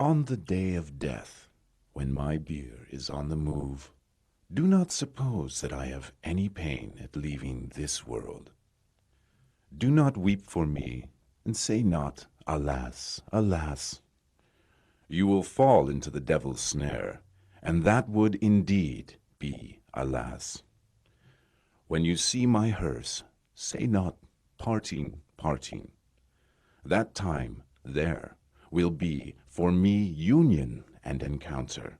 On the day of death, when my bier is on the move, do not suppose that I have any pain at leaving this world. Do not weep for me, and say not, alas, alas. You will fall into the devil's snare, and that would indeed be alas. When you see my hearse, say not, parting, parting. That time there will be for me union and encounter.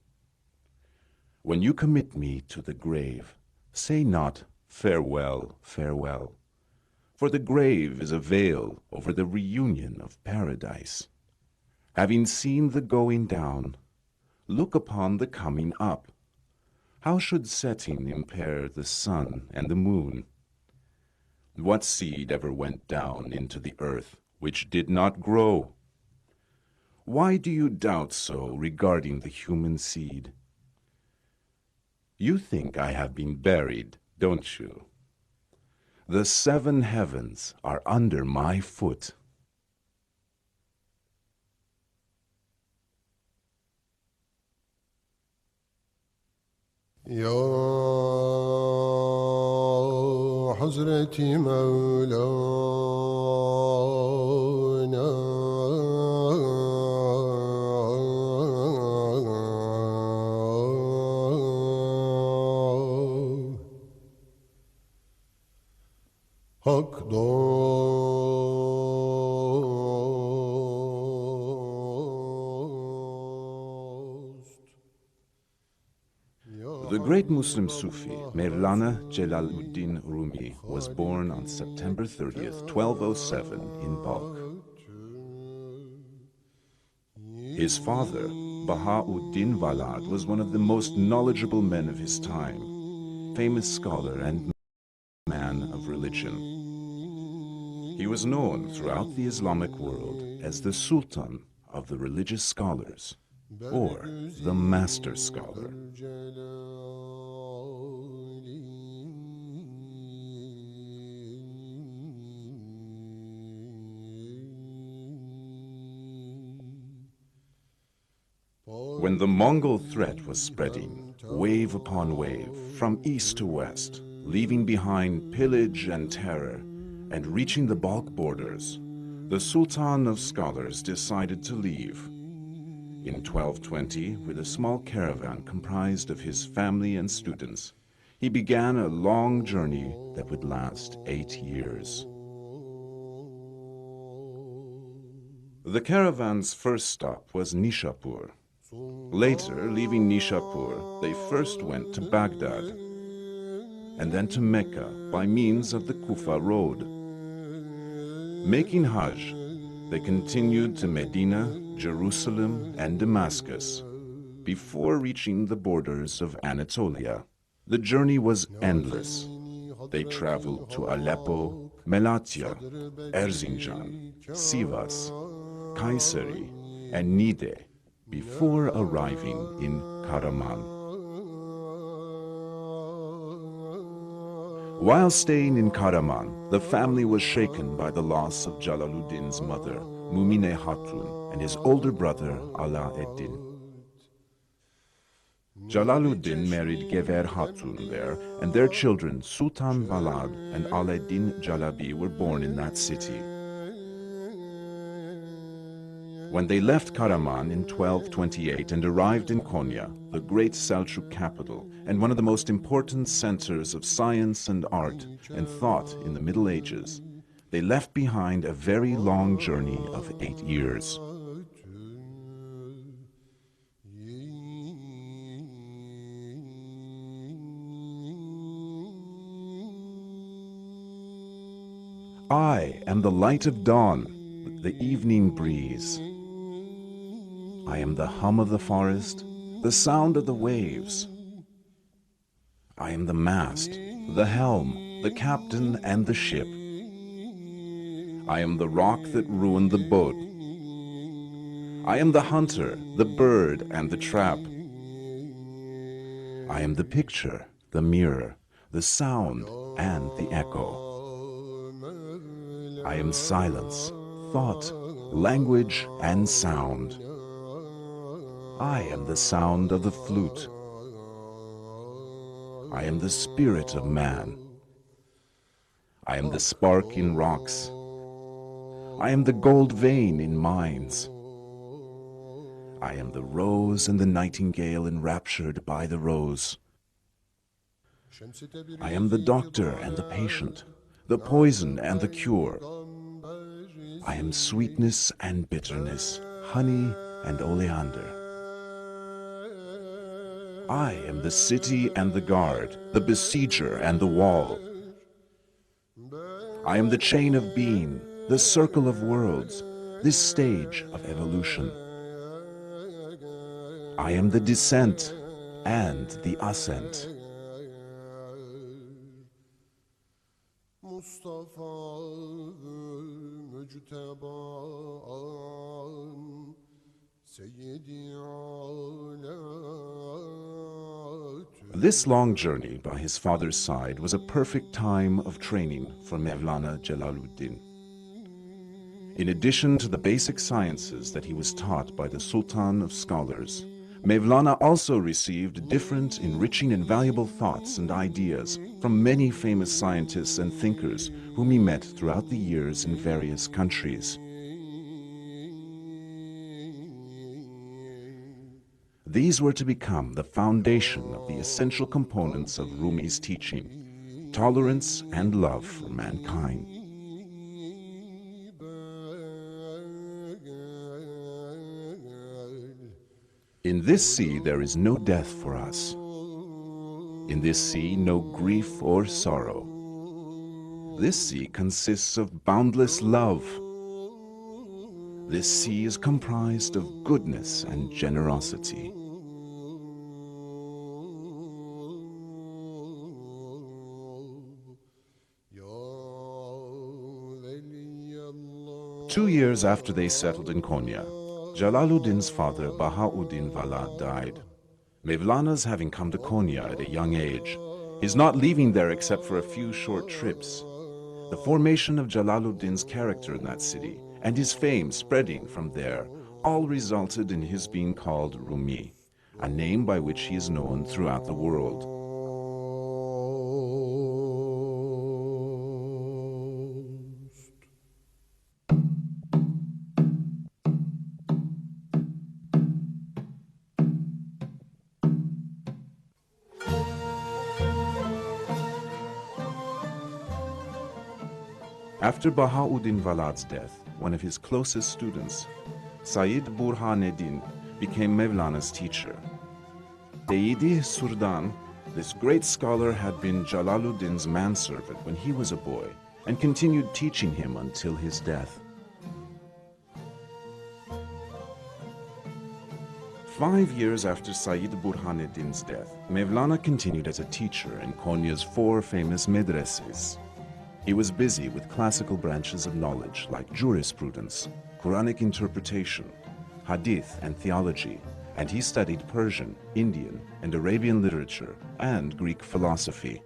When you commit me to the grave, say not, farewell, farewell. For the grave is a veil over the reunion of paradise. Having seen the going down, look upon the coming up. How should setting impair the sun and the moon? What seed ever went down into the earth which did not grow? Why do you doubt so regarding the human seed? You think I have been buried, don't you? The 7 heavens are under my foot. Ya Hazreti Mevlana Hak dost. The great Muslim Sufi, Mevlana Dželaludin Rumi, was born on September 30th, 1207 in Balkh. His father, Bahauddin Walad, was one of the most knowledgeable men of his time, famous scholar and man of religion. He was known throughout the Islamic world as the Sultan of the religious scholars, or the master scholar. When the Mongol threat was spreading, wave upon wave, from east to west, leaving behind pillage and terror, and reaching the Balkh borders, the Sultan of Scholars decided to leave. In 1220, with a small caravan comprised of his family and students, he began a long journey that would last 8 years. The caravan's first stop was Nishapur. Later, leaving Nishapur, they first went to Baghdad, and then to Mecca by means of the Kufa road. Making Hajj, they continued to Medina, Jerusalem, and Damascus, before reaching the borders of Anatolia. The journey was endless. They traveled to Aleppo, Malatya, Erzincan, Sivas, Kayseri, and Niğde, before arriving in Karaman. While staying in Karaman, the family was shaken by the loss of Celaluddin's mother, Mumine Hatun, and his older brother, Alaaeddin. Celaluddin married Gever Hatun there, and their children, Sultan Valad and Alaeddin Celebi, were born in that city. When they left Karaman in 1228 and arrived in Konya, the great Selçuk capital, and one of the most important centers of science and art and thought in the Middle Ages, they left behind a very long journey of 8 years. I am the light of dawn, the evening breeze. I am the hum of the forest, the sound of the waves. I am the mast, the helm, the captain, and the ship. I am the rock that ruined the boat. I am the hunter, the bird, and the trap. I am the picture, the mirror, the sound, and the echo. I am silence, thought, language, and sound. I am the sound of the flute. I am the spirit of man. I am the spark in rocks. I am the gold vein in mines. I am the rose and the nightingale enraptured by the rose. I am the doctor and the patient, the poison and the cure. I am sweetness and bitterness, honey and oleander. I am the city and the guard, the besieger and the wall. I am the chain of being, the circle of worlds, this stage of evolution. I am the descent and the ascent. This long journey by his father's side was a perfect time of training for Mevlana Dželaludin. In addition to the basic sciences that he was taught by the Sultan of Scholars, Mevlana also received different, enriching and valuable thoughts and ideas from many famous scientists and thinkers whom he met throughout the years in various countries. These were to become the foundation of the essential components of Rumi's teaching, tolerance and love for mankind. In this sea there is no death for us. In this sea no grief or sorrow. This sea consists of boundless love. This sea is comprised of goodness and generosity. Two years after they settled in Konya, Dželaludin's father Bahauddin Valad died. Mevlana's having come to Konya at a young age. He's not leaving there except for a few short trips. The formation of Dželaludin's character in that city and his fame spreading from there all resulted in his being called Rumi, a name by which he is known throughout the world. After Bahauddin Valad's death, one of his closest students, Sayyid Burhaneddin, became Mevlana's teacher. Deyidi Surdan, this great scholar, had been Dželaludin's manservant when he was a boy and continued teaching him until his death. 5 years after Sayyid Burhaneddin's death, Mevlana continued as a teacher in Konya's 4 famous medreses. He was busy with classical branches of knowledge like jurisprudence, Quranic interpretation, hadith and theology, and he studied Persian, Indian, and Arabian literature and Greek philosophy.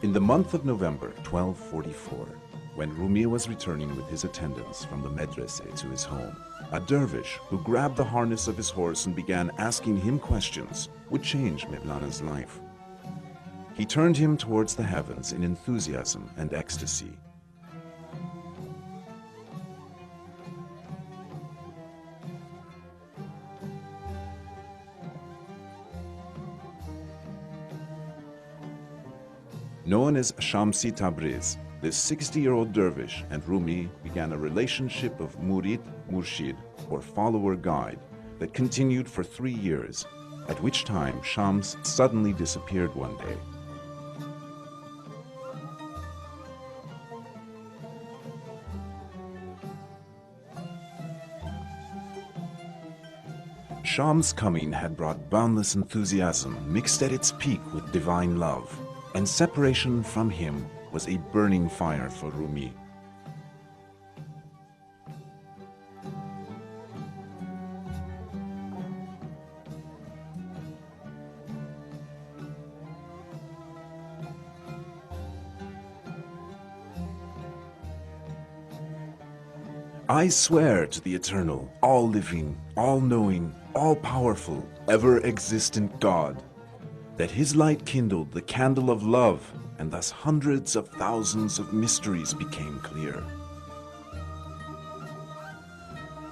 In the month of November 1244, when Rumi was returning with his attendants from the medrese to his home, a dervish who grabbed the harness of his horse and began asking him questions would change Mevlana's life. He turned him towards the heavens in enthusiasm and ecstasy. Known as Shamsi Tabriz, this 60-year-old dervish and Rumi began a relationship of murid-murshid, or follower-guide, that continued for 3 years, at which time Shams suddenly disappeared one day. Shams' coming had brought boundless enthusiasm mixed at its peak with divine love, and separation from him was a burning fire for Rumi. I swear to the eternal, all-living, all-knowing, all-powerful, ever-existent God, that his light kindled the candle of love, and thus hundreds of thousands of mysteries became clear.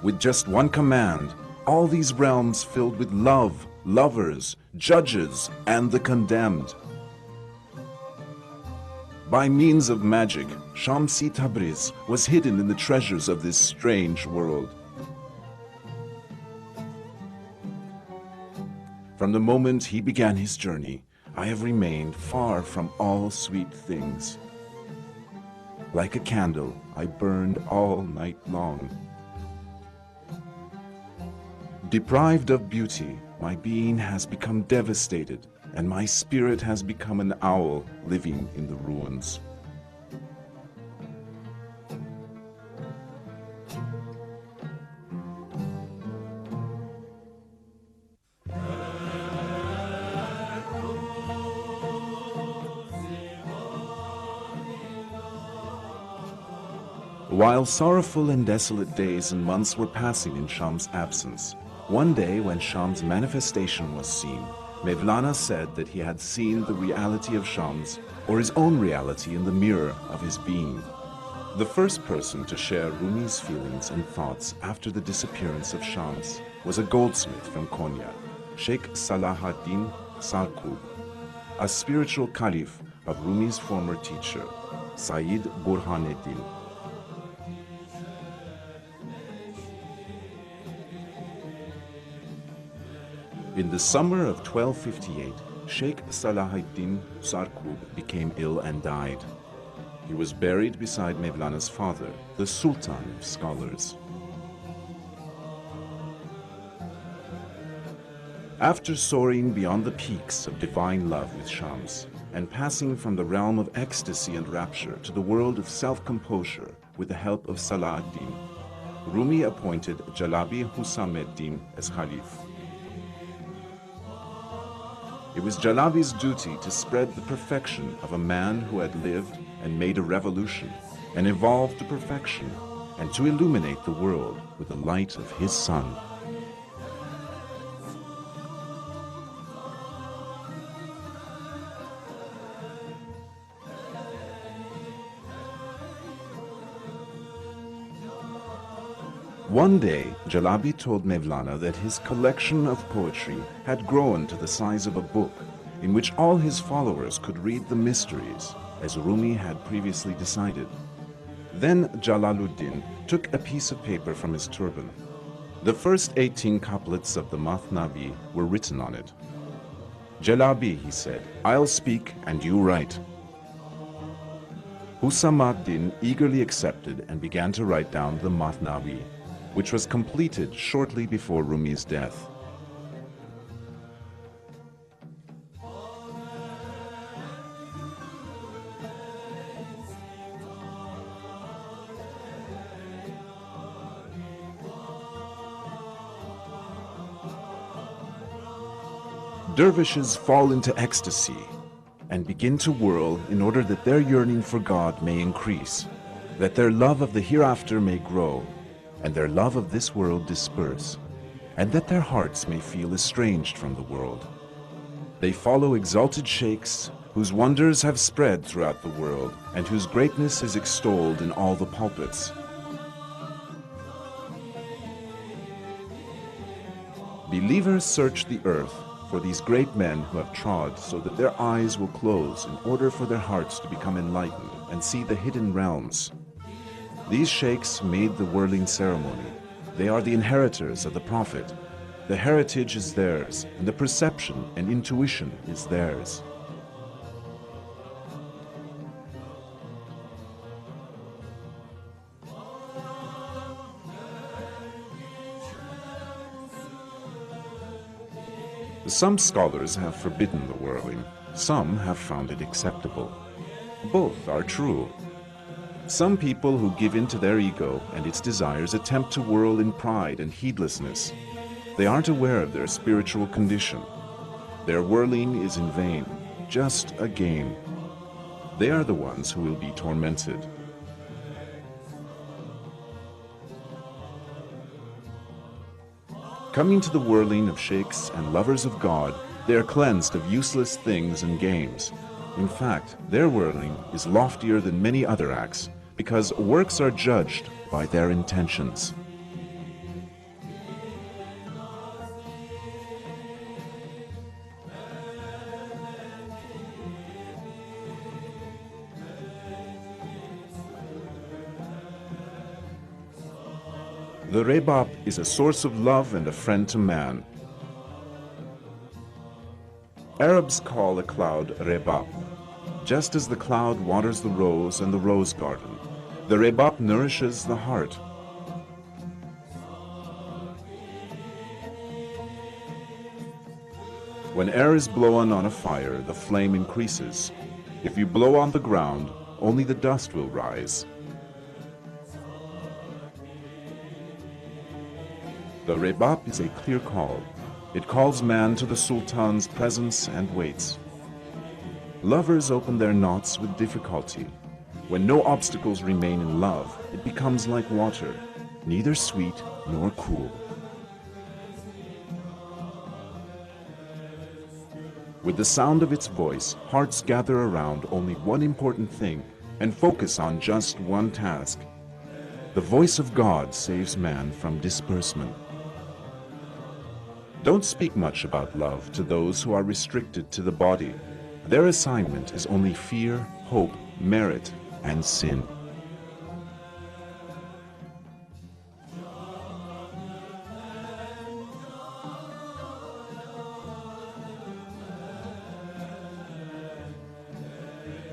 With just one command, all these realms filled with love, lovers, judges, and the condemned. By means of magic, Shamsi Tabriz was hidden in the treasures of this strange world. From the moment he began his journey, I have remained far from all sweet things. Like a candle, I burned all night long. Deprived of beauty, my being has become devastated, and my spirit has become an owl living in the ruins. While sorrowful and desolate days and months were passing in Sham's absence, one day when Sham's manifestation was seen, Mevlana said that he had seen the reality of Shams, or his own reality in the mirror of his being. The first person to share Rumi's feelings and thoughts after the disappearance of Shams was a goldsmith from Konya, Sheikh Salahuddin Sarkub, a spiritual caliph of Rumi's former teacher, Sayyid Burhaneddin. In the summer of 1258, Sheikh Salahuddin Sarkub became ill and died. He was buried beside Mevlana's father, the Sultan of Scholars. After soaring beyond the peaks of divine love with Shams, and passing from the realm of ecstasy and rapture to the world of self-composure with the help of Salahuddin, Rumi appointed Jalabi Husameddin as Khalif. It was Jalabi's duty to spread the perfection of a man who had lived and made a revolution and evolved to perfection, and to illuminate the world with the light of his sun. One day, Celebi told Mevlana that his collection of poetry had grown to the size of a book, in which all his followers could read the mysteries, as Rumi had previously decided. Then Dželaludin took a piece of paper from his turban. The first 18 couplets of the Mathnavi were written on it. "Celebi," he said, "I'll speak and you write." Husameddin eagerly accepted and began to write down the Mathnavi, which was completed shortly before Rumi's death. Dervishes fall into ecstasy and begin to whirl in order that their yearning for God may increase, that their love of the hereafter may grow, and their love of this world disperse, and that their hearts may feel estranged from the world. They follow exalted sheikhs whose wonders have spread throughout the world and whose greatness is extolled in all the pulpits. Believers search the earth for these great men who have trod so that their eyes will close in order for their hearts to become enlightened and see the hidden realms. These sheikhs made the whirling ceremony. They are the inheritors of the Prophet. The heritage is theirs, and the perception and intuition is theirs. Some scholars have forbidden the whirling. Some have found it acceptable. Both are true. Some people who give in to their ego and its desires attempt to whirl in pride and heedlessness. They aren't aware of their spiritual condition. Their whirling is in vain, just a game. They are the ones who will be tormented. Coming to the whirling of sheikhs and lovers of God, they are cleansed of useless things and games. In fact, their whirling is loftier than many other acts, because works are judged by their intentions. The rebab is a source of love and a friend to man. Arabs call a cloud rebab, just as the cloud waters the rose and the rose garden. The rebab nourishes the heart. When air is blown on a fire, the flame increases. If you blow on the ground, only the dust will rise. The rebab is a clear call. It calls man to the sultan's presence and waits. Lovers open their knots with difficulty. When no obstacles remain in love, it becomes like water, neither sweet nor cool. With the sound of its voice, hearts gather around only one important thing and focus on just one task. The voice of God saves man from disbursement. Don't speak much about love to those who are restricted to the body. Their assignment is only fear, hope, merit, and sin.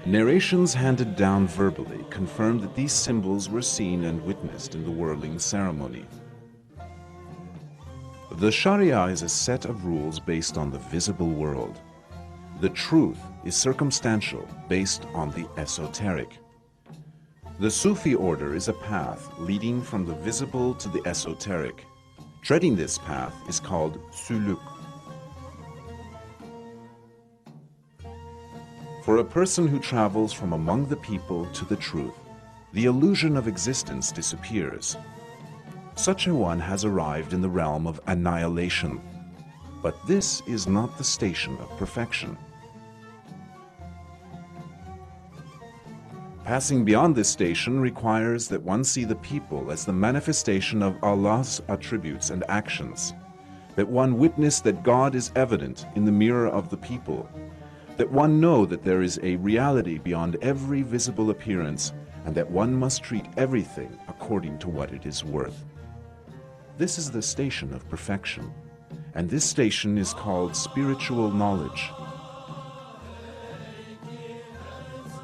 Narrations handed down verbally confirm that these symbols were seen and witnessed in the whirling ceremony. The Sharia is a set of rules based on the visible world. The truth is circumstantial, based on the esoteric. The Sufi order is a path leading from the visible to the esoteric. Treading this path is called suluk. For a person who travels from among the people to the truth, the illusion of existence disappears. Such a one has arrived in the realm of annihilation. But this is not the station of perfection. Passing beyond this station requires that one see the people as the manifestation of Allah's attributes and actions, that one witness that God is evident in the mirror of the people, that one know that there is a reality beyond every visible appearance, and that one must treat everything according to what it is worth. This is the station of perfection, and this station is called spiritual knowledge.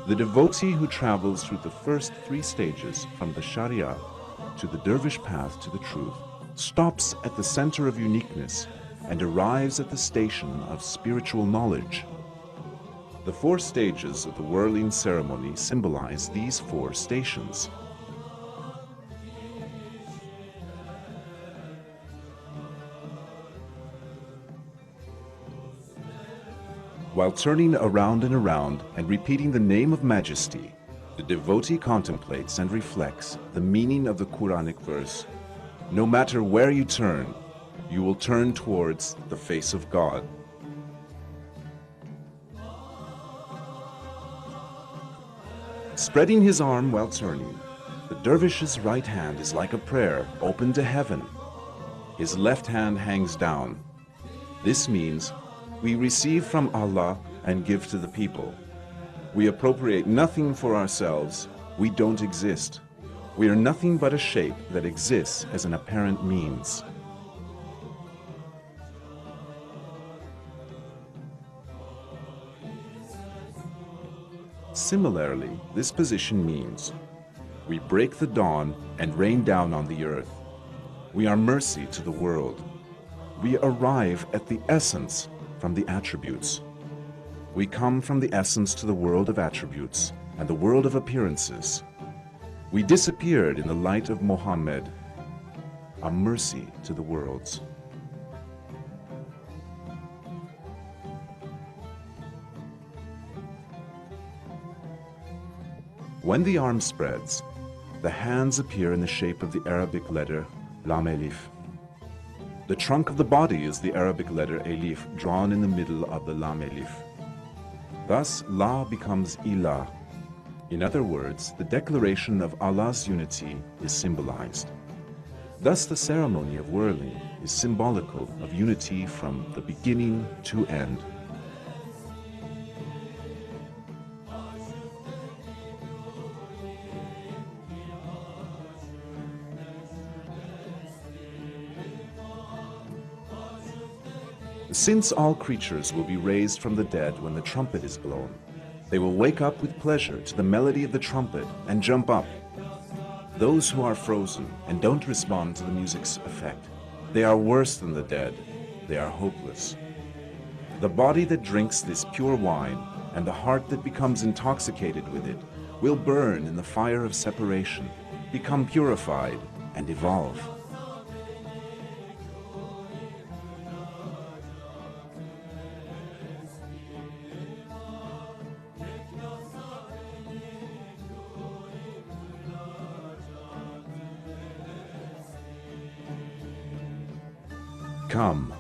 The devotee who travels through the first three stages from the Sharia to the dervish path to the truth stops at the center of uniqueness and arrives at the station of spiritual knowledge. The four stages of the whirling ceremony symbolize these four stations. While turning around and around and repeating the name of majesty, the devotee contemplates and reflects the meaning of the Quranic verse. No matter where you turn, you will turn towards the face of God. Spreading his arm while turning, the dervish's right hand is like a prayer open to heaven. His left hand hangs down. This means we receive from Allah and give to the people. We appropriate nothing for ourselves. We don't exist. We are nothing but a shape that exists as an apparent means. Similarly, this position means we break the dawn and rain down on the earth. We are mercy to the world. We arrive at the essence from the attributes. We come from the essence to the world of attributes and the world of appearances. We disappeared in the light of Muhammad, a mercy to the worlds. When the arm spreads, the hands appear in the shape of the Arabic letter Lam Alif. The trunk of the body is the Arabic letter Alif, drawn in the middle of the Lam Alif. Thus, La becomes Ilah. In other words, the declaration of Allah's unity is symbolized. Thus, the ceremony of whirling is symbolical of unity from the beginning to end. Since all creatures will be raised from the dead when the trumpet is blown, they will wake up with pleasure to the melody of the trumpet and jump up. Those who are frozen and don't respond to the music's effect, they are worse than the dead. They are hopeless. The body that drinks this pure wine and the heart that becomes intoxicated with it will burn in the fire of separation, become purified, and evolve. Come,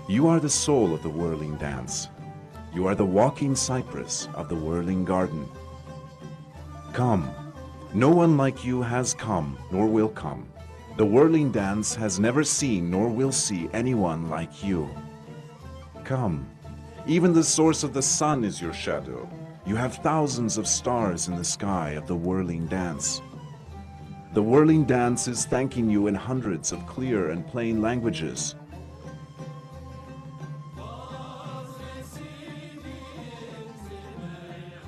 you are the soul of the whirling dance. You are the walking cypress of the whirling garden. Come, no one like you has come, nor will come. The whirling dance has never seen, nor will see anyone like you. Come, even the source of the sun is your shadow. You have thousands of stars in the sky of the whirling dance. The whirling dance is thanking you in hundreds of clear and plain languages.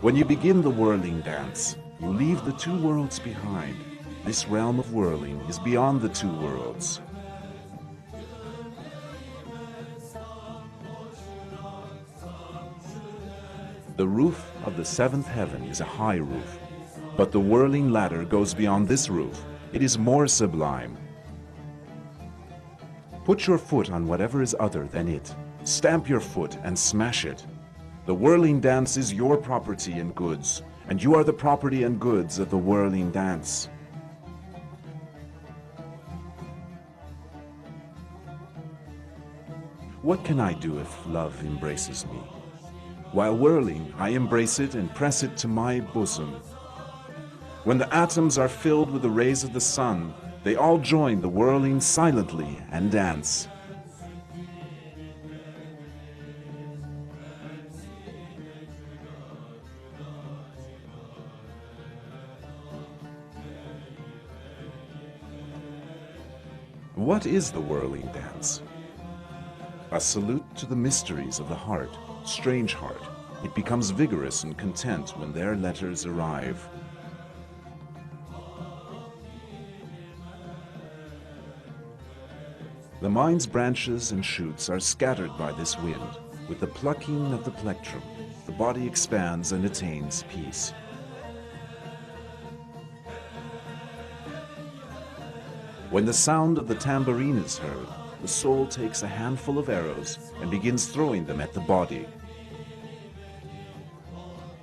When you begin the whirling dance, you leave the two worlds behind. This realm of whirling is beyond the two worlds. The roof of the seventh heaven is a high roof, but the whirling ladder goes beyond this roof. It is more sublime. Put your foot on whatever is other than it. Stamp your foot and smash it. The whirling dance is your property and goods, and you are the property and goods of the whirling dance. What can I do if love embraces me? While whirling, I embrace it and press it to my bosom. When the atoms are filled with the rays of the sun, they all join the whirling silently and dance. What is the whirling dance? A salute to the mysteries of the heart, strange heart. It becomes vigorous and content when their letters arrive. The mind's branches and shoots are scattered by this wind. With the plucking of the plectrum, the body expands and attains peace. When the sound of the tambourine is heard, the soul takes a handful of arrows and begins throwing them at the body.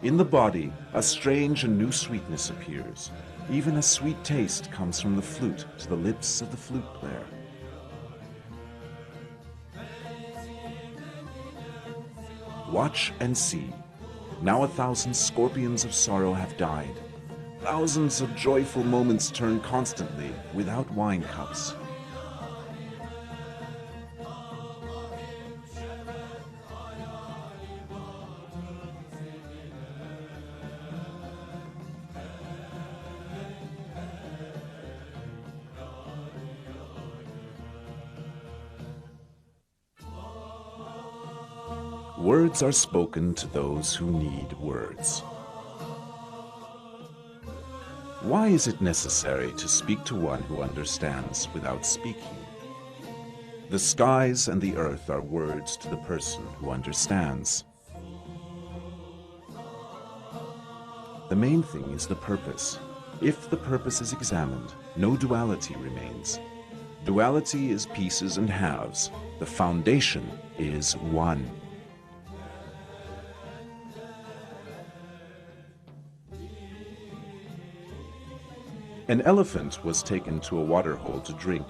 In the body, a strange and new sweetness appears. Even a sweet taste comes from the flute to the lips of the flute player. Watch and see. Now 1,000 scorpions of sorrow have died. Thousands of joyful moments turn constantly without wine cups. Words are spoken to those who need words. Why is it necessary to speak to one who understands without speaking? The skies and the earth are words to the person who understands. The main thing is the purpose. If the purpose is examined, no duality remains. Duality is pieces and halves. The foundation is one. An elephant was taken to a water hole to drink.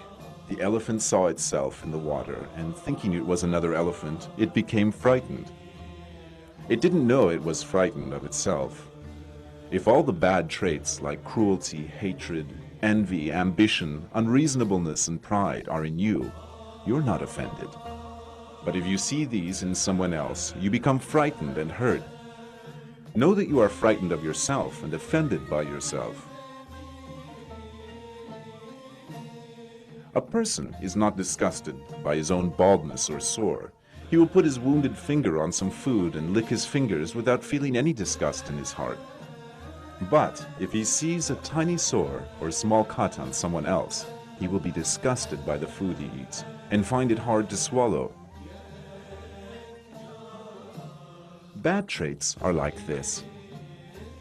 The elephant saw itself in the water, and thinking it was another elephant, it became frightened. It didn't know it was frightened of itself. If all the bad traits like cruelty, hatred, envy, ambition, unreasonableness, and pride are in you, you're not offended. But if you see these in someone else, you become frightened and hurt. Know that you are frightened of yourself and offended by yourself. A person is not disgusted by his own baldness or sore. He will put his wounded finger on some food and lick his fingers without feeling any disgust in his heart. But if he sees a tiny sore or a small cut on someone else, he will be disgusted by the food he eats and find it hard to swallow. Bad traits are like this.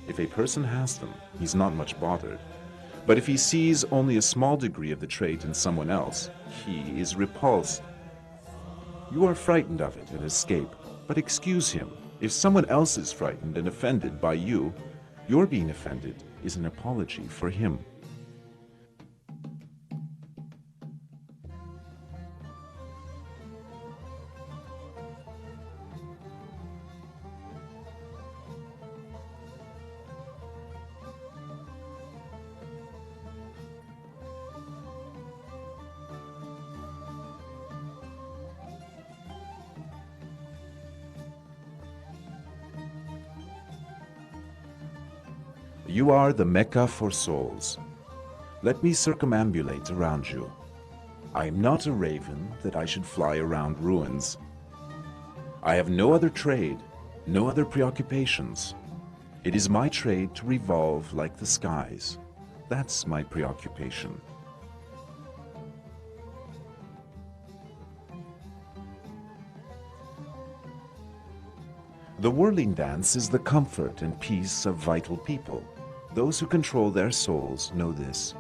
If a person has them, he's not much bothered. But if he sees only a small degree of the trait in someone else, he is repulsed. You are frightened of it and escape, but excuse him. If someone else is frightened and offended by you, your being offended is an apology for him. You are the Mecca for souls. Let me circumambulate around you. I am not a raven that I should fly around ruins. I have no other trade, no other preoccupations. It is my trade to revolve like the skies. That's my preoccupation. The whirling dance is the comfort and peace of vital people. Those who control their souls know this.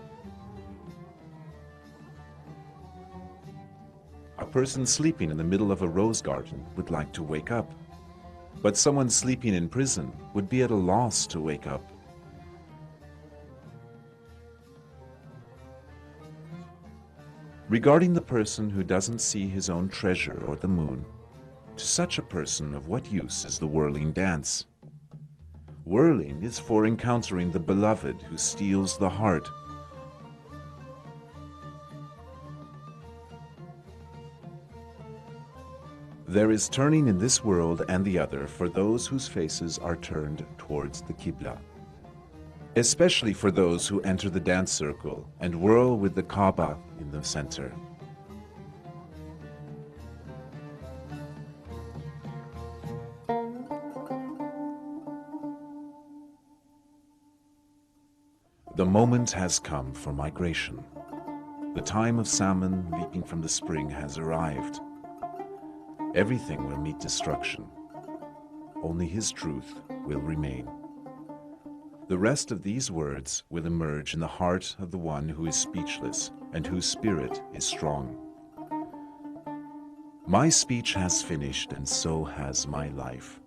A person sleeping in the middle of a rose garden would like to wake up, but someone sleeping in prison would be at a loss to wake up. Regarding the person who doesn't see his own treasure or the moon, to such a person of what use is the whirling dance? Whirling is for encountering the beloved who steals the heart. There is turning in this world and the other for those whose faces are turned towards the Qibla, especially for those who enter the dance circle and whirl with the Kaaba in the center. The moment has come for migration. The time of salmon leaping from the spring has arrived. Everything will meet destruction. Only his truth will remain. The rest of these words will emerge in the heart of the one who is speechless and whose spirit is strong. My speech has finished, and so has my life.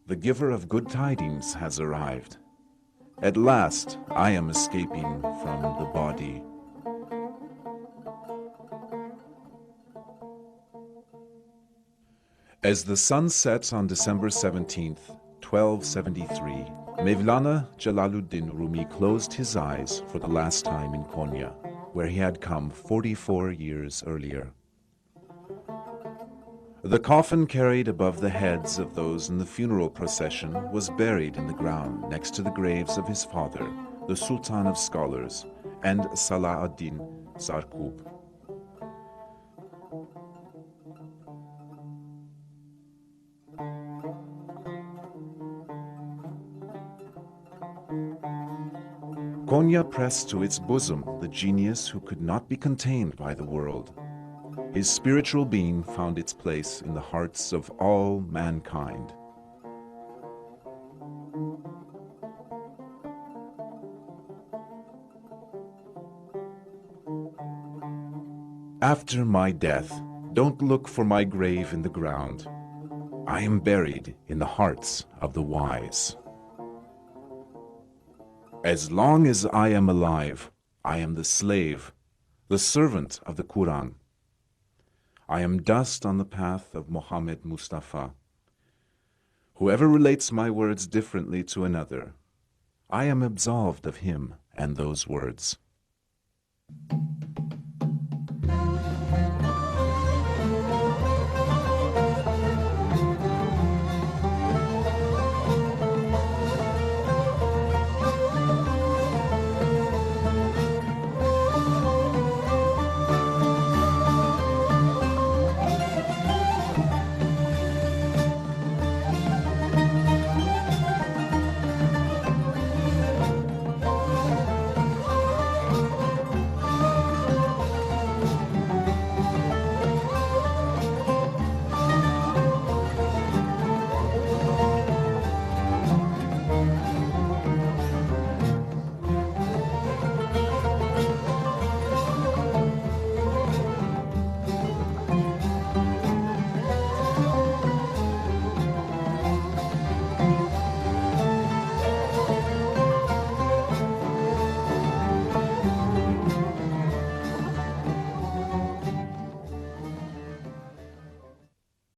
The giver of good tidings has arrived. At last, I am escaping from the body. As the sun sets on December 17th, 1273, Mevlana Dželaludin Rumi closed his eyes for the last time in Konya, where he had come 44 years earlier. The coffin carried above the heads of those in the funeral procession was buried in the ground next to the graves of his father, the Sultan of Scholars, and Salah ad-Din Zarqub. Konya pressed to its bosom the genius who could not be contained by the world. His spiritual being found its place in the hearts of all mankind. After my death, don't look for my grave in the ground. I am buried in the hearts of the wise. As long as I am alive, I am the slave, the servant of the Quran. I am dust on the path of Muhammad Mustafa. Whoever relates my words differently to another, I am absolved of him and those words.